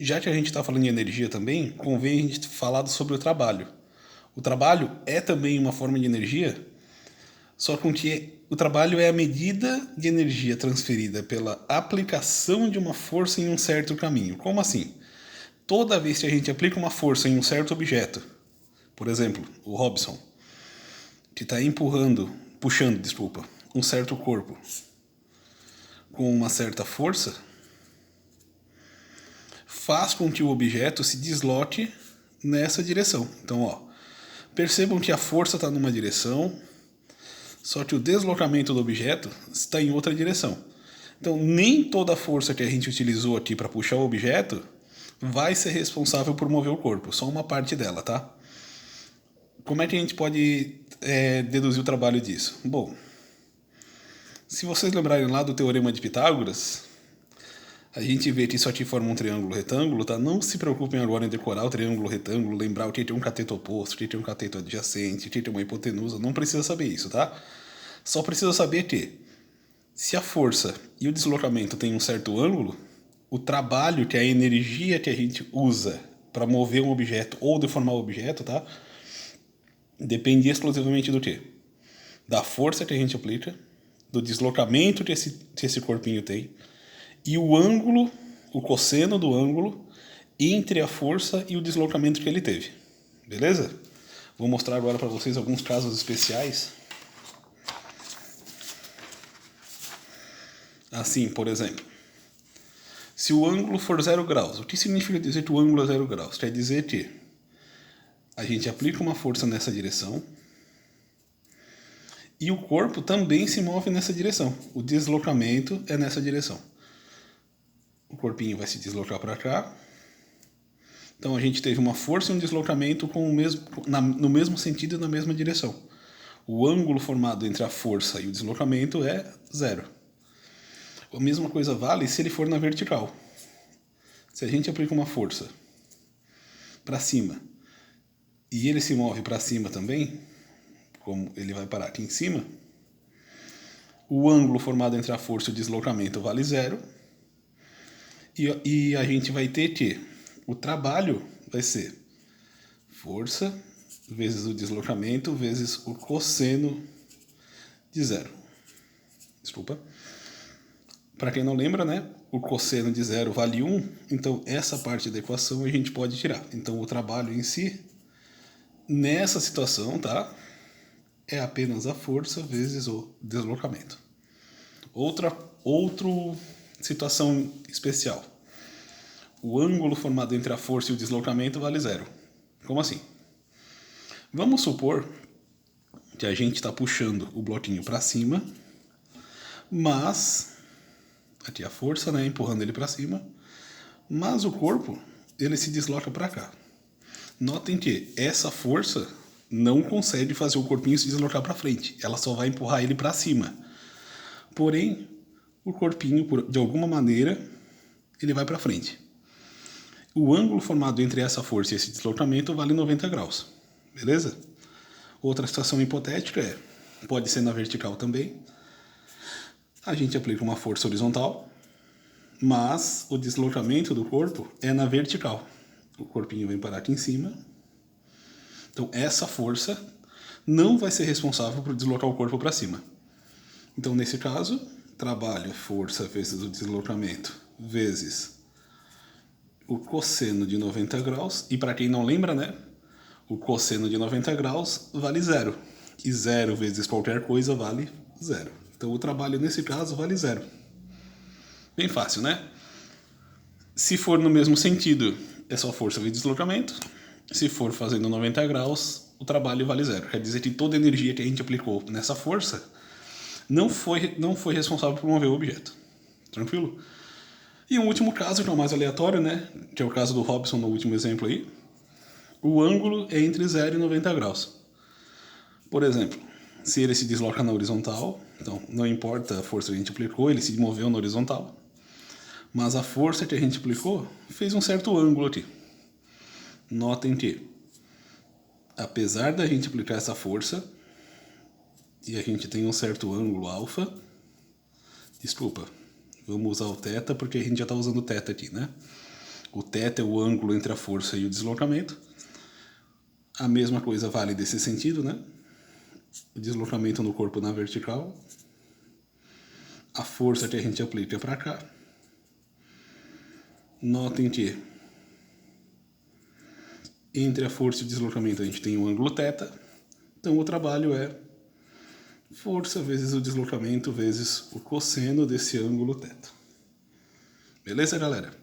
Já que a gente está falando de energia também, convém a gente falar sobre o trabalho. O trabalho é também uma forma de energia, só que o trabalho é a medida de energia transferida pela aplicação de uma força em um certo caminho. Como assim? Toda vez que a gente aplica uma força em um certo objeto, por exemplo, o Robson, que está puxando, um certo corpo com uma certa força, faz com que o objeto se desloque nessa direção. Então, percebam que a força está numa direção, só que o deslocamento do objeto está em outra direção. Então, nem toda a força que a gente utilizou aqui para puxar o objeto vai ser responsável por mover o corpo, só uma parte dela, tá? Como é que a gente pode deduzir o trabalho disso? Bom, se vocês lembrarem lá do Teorema de Pitágoras, a gente vê que isso aqui forma um triângulo retângulo, tá? Não se preocupem agora em decorar o triângulo retângulo, lembrar o que tem um cateto oposto, o que tem um cateto adjacente, o que tem uma hipotenusa, não precisa saber isso, tá? Só precisa saber que, se a força e o deslocamento têm um certo ângulo, o trabalho, que é a energia que a gente usa para mover um objeto ou deformar o objeto, tá? Depende exclusivamente do quê? Da força que a gente aplica, do deslocamento que esse corpinho tem, e o ângulo, o cosseno do ângulo, entre a força e o deslocamento que ele teve. Beleza? Vou mostrar agora para vocês alguns casos especiais. Assim, por exemplo, se o ângulo for 0 graus, o que significa dizer que o ângulo é 0 graus? Quer dizer que a gente aplica uma força nessa direção e o corpo também se move nessa direção. O deslocamento é nessa direção. O corpinho vai se deslocar para cá. Então a gente teve uma força e um deslocamento no mesmo sentido e na mesma direção. O ângulo formado entre a força e o deslocamento é 0. A mesma coisa vale se ele for na vertical. Se a gente aplica uma força para cima e ele se move para cima também, como ele vai parar aqui em cima, o ângulo formado entre a força e o deslocamento vale 0. E a gente vai ter que o trabalho vai ser força vezes o deslocamento vezes o cosseno de 0. Desculpa. Para quem não lembra, né? O cosseno de 0 vale 1, então essa parte da equação a gente pode tirar. Então o trabalho em si, nessa situação, tá? É apenas a força vezes o deslocamento. Outra situação especial. O ângulo formado entre a força e o deslocamento vale 0. Como assim? Vamos supor que a gente está puxando o bloquinho para cima, mas aqui a força, né, empurrando ele para cima, mas o corpo ele se desloca para cá. Notem que essa força não consegue fazer o corpinho se deslocar para frente, ela só vai empurrar ele para cima. Porém, o corpinho, de alguma maneira, ele vai para frente. O ângulo formado entre essa força e esse deslocamento vale 90 graus. Beleza? Outra situação hipotética pode ser na vertical também. A gente aplica uma força horizontal, mas o deslocamento do corpo é na vertical. O corpinho vem parar aqui em cima. Então essa força não vai ser responsável por deslocar o corpo para cima. Então nesse caso, trabalho força vezes o deslocamento vezes o cosseno de 90 graus. E para quem não lembra, né? O cosseno de 90 graus vale 0. E 0 vezes qualquer coisa vale 0. Então o trabalho nesse caso vale 0. Bem fácil, né? Se for no mesmo sentido, é só força vezes deslocamento. Se for fazendo 90 graus, o trabalho vale 0. Quer dizer que toda a energia que a gente aplicou nessa força não foi responsável por mover o objeto. Tranquilo? E um último caso, que é o mais aleatório, né? Que é o caso do Robson no último exemplo aí. O ângulo é entre 0 e 90 graus. Por exemplo, se ele se desloca na horizontal, então não importa a força que a gente aplicou, ele se moveu na horizontal. Mas a força que a gente aplicou fez um certo ângulo aqui. Notem que, apesar da gente aplicar essa força, e a gente tem um certo ângulo alfa, desculpa, vamos usar o θ porque a gente já está usando o θ aqui, né? O θ é o ângulo entre a força e o deslocamento. A mesma coisa vale desse sentido, né? O deslocamento no corpo na vertical. A força que a gente aplica para cá. Notem que entre a força e o deslocamento a gente tem o ângulo θ. Então o trabalho é força vezes o deslocamento vezes o cosseno desse ângulo θ. Beleza, galera?